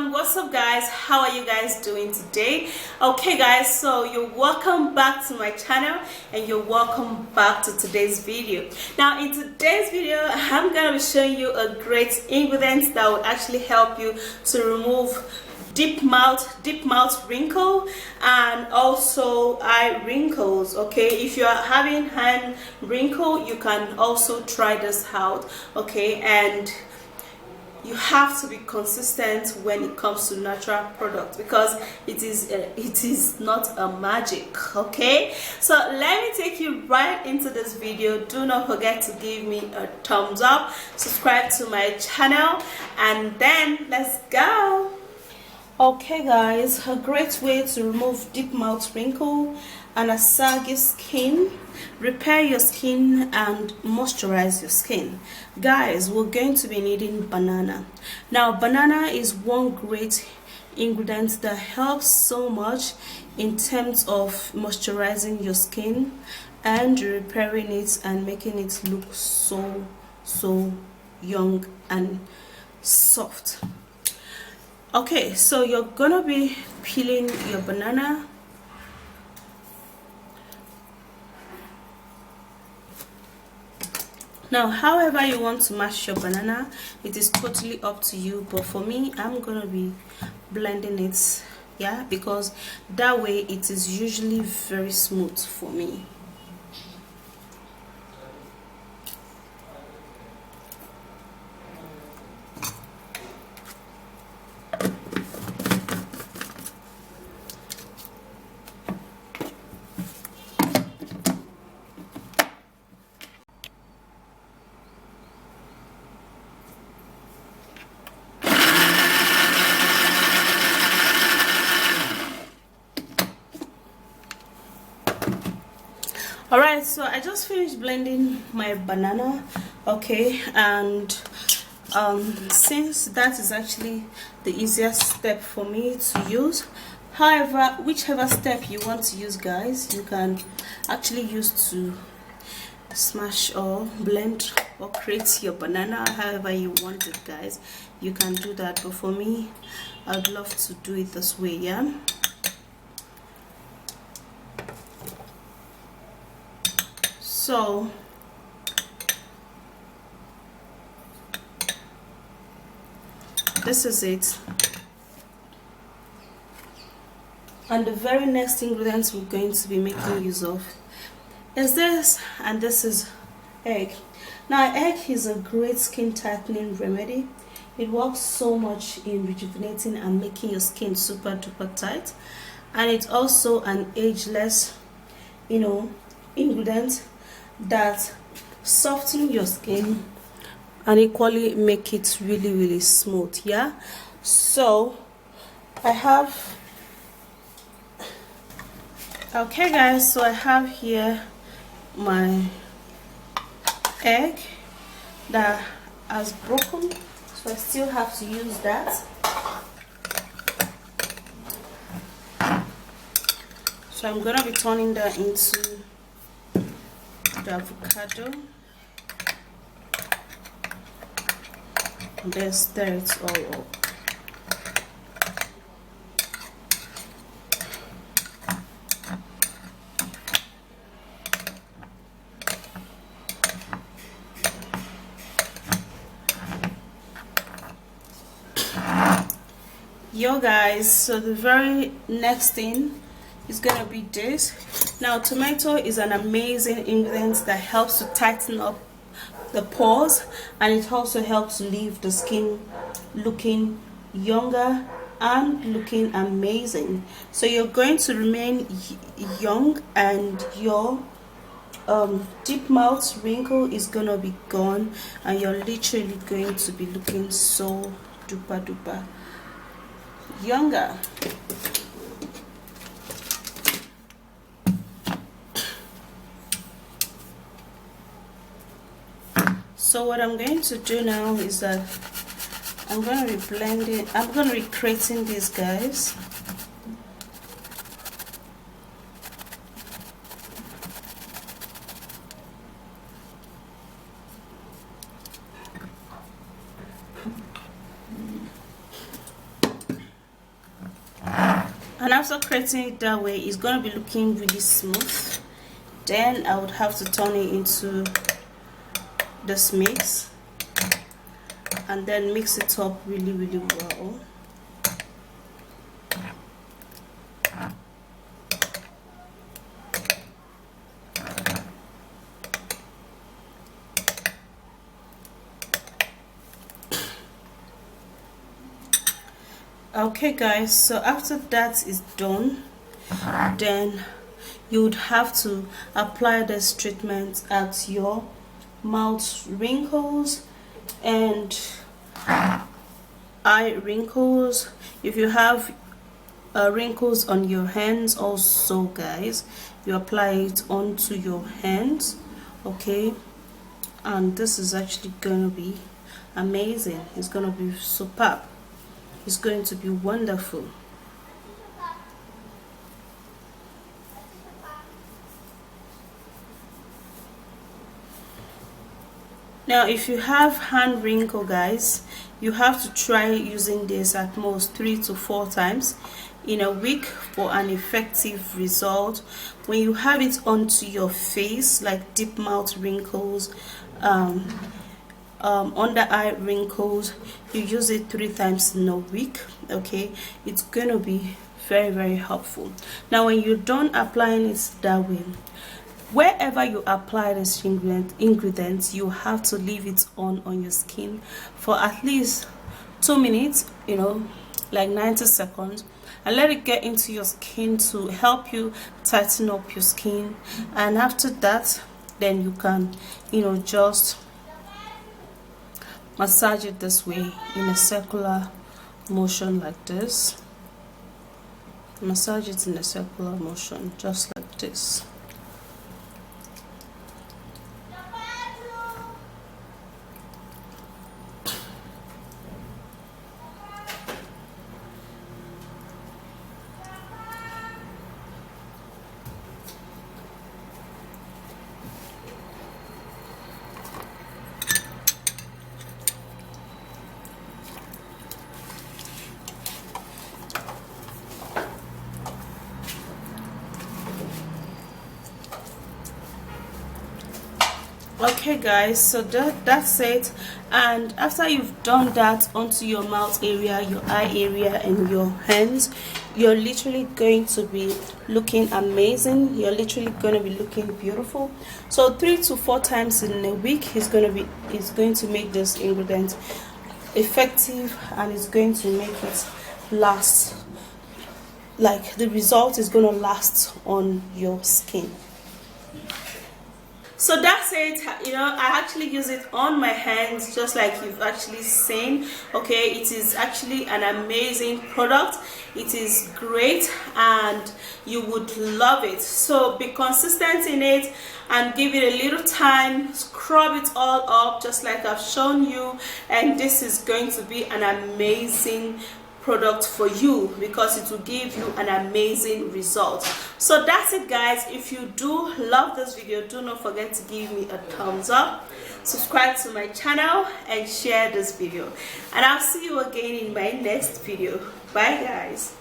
everyone, what's up guys? How are you guys doing today? Okay guys, so you're welcome back to my channel and you're welcome back to today's video. Now in today's video I'm gonna be showing you a great ingredient that will actually help you to remove deep mouth wrinkle and also eye wrinkles. Okay, if you are having hand wrinkle, you can also try this out. Okay, and you have to be consistent when it comes to natural products because it is not a magic. Okay, so let me take you right into this video. Do not forget to give me a thumbs up, subscribe to my channel, and then let's go. Okay guys, a great way to remove deep mouth wrinkle and a saggy skin, repair your skin and moisturize your skin. Guys, we're going to be needing banana. Now banana is one great ingredient that helps so much in terms of moisturizing your skin and repairing it and making it look so young and soft. Okay, so you're gonna be peeling your banana. Now however you want to mash your banana, it is totally up to you, but for me I'm gonna be blending it, yeah, because that way it is usually very smooth for me. Alright, so I just finished blending my banana. Okay, and since that is actually the easiest step for me to use, however, whichever step you want to use guys, you can actually use to smash or blend or create your banana however you want it guys. You can do that, but for me I'd love to do it this way, yeah. So this is it, and the very next ingredients we're going to be making use of is this, and this is egg. Now egg is a great skin tightening remedy. It works so much in rejuvenating and making your skin super duper tight, and it's also an ageless, you know, ingredient that soften your skin and equally make it really smooth, yeah. So I have, okay guys, so I have here my egg that has broken, so I still have to use that. So I'm gonna be turning that into the avocado and then stir it all up. Yo guys, so the very next thing is gonna be this. Now tomato is an amazing ingredient that helps to tighten up the pores, and it also helps to leave the skin looking younger and looking amazing. So you're going to remain young and your deep mouth wrinkle is gonna be gone, and you're literally going to be looking so duper younger. So what I'm going to do now is that I'm going to be blending, I'm going to be creating these guys. And after creating it that way, it's going to be looking really smooth. Then I would have to turn it into this mix and then mix it up really well. Okay guys, so after that is done, then you would have to apply this treatment at your mouth wrinkles and eye wrinkles. If you have wrinkles on your hands also, guys, you apply it onto your hands, okay? And this is actually gonna be amazing. It's gonna be superb. It's going to be wonderful. Now if you have hand wrinkle, guys, you have to try using this at most 3 to 4 times in a week for an effective result. When you have it onto your face, like deep mouth wrinkles, under eye wrinkles, you use it 3 times in a week, okay? It's gonna be very helpful. Now when you're done applying it that way, wherever you apply this ingredients, you have to leave it on your skin for at least 2 minutes, you know, like 90 seconds, and let it get into your skin to help you tighten up your skin. And after that, then you can, you know, just massage it this way in a circular motion like this. Massage it in a circular motion just like this. Okay guys, so that's it. And after you've done that onto your mouth area, your eye area, and your hands, you're literally going to be looking amazing. You're literally going to be looking beautiful. So 3 to 4 times in a week is going to make this ingredient effective, and it's going to make it last. Like the result is going to last on your skin. So that's it. You know, I actually use it on my hands just like you've actually seen. Okay, it is actually an amazing product. It is great and you would love it. So be consistent in it and give it a little time. Scrub it all up just like I've shown you, and this is going to be an amazing product for you because it will give you an amazing result. So that's it guys. If you do love this video, do not forget to give me a thumbs up, subscribe to my channel, and share this video, and I'll see you again in my next video. Bye guys.